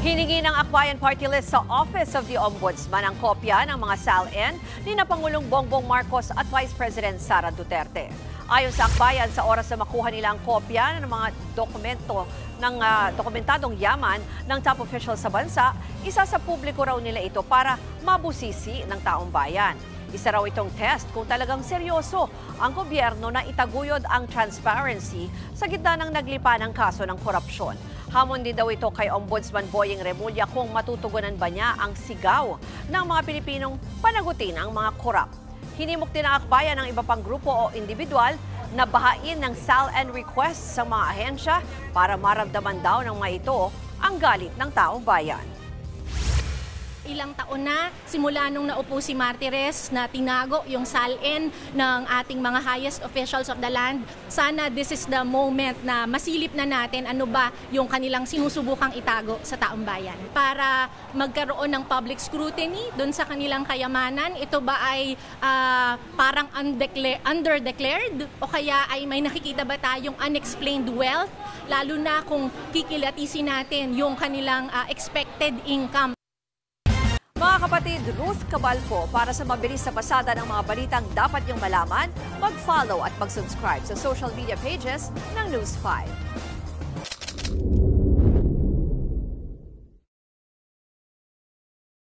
Hiningi ng Akbayan Party List sa Office of the Ombudsman ang kopya ng mga SALN ni na Pangulong Bongbong Marcos at Vice President Sara Duterte. Ayon sa Akbayan, sa oras na makuha nila ang kopya ng mga dokumentadong yaman ng top official sa bansa, isa sa publiko raw nila ito para mabusisi ng taong bayan. Isa raw itong test kung talagang seryoso ang gobyerno na itaguyod ang transparency sa gitna ng naglipa ng kaso ng korupsyon. Hamon din daw ito kay Ombudsman Boying Remulla kung matutugunan ba niya ang sigaw ng mga Pilipinong panagutin ang mga korap. Hinimok din ang Akbayan ng iba pang grupo o individual na bahain ng SALN request sa mga ahensya para maramdaman daw ng mga ito ang galit ng taong bayan. Ilang taon na, simula nung naupo si Martires na tinago yung SALN ng ating mga highest officials of the land. Sana this is the moment na masilip na natin ano ba yung kanilang sinusubukang itago sa taong bayan. Para magkaroon ng public scrutiny dun sa kanilang kayamanan, ito ba ay parang underdeclared o kaya ay may nakikita ba tayong unexplained wealth? Lalo na kung kikilatisin natin yung kanilang expected income. Mga kapatid, Ruth Cabalco, para sa mabilis na pasada ng mga balitang dapat niyong malaman, mag-follow at mag-subscribe sa social media pages ng News 5.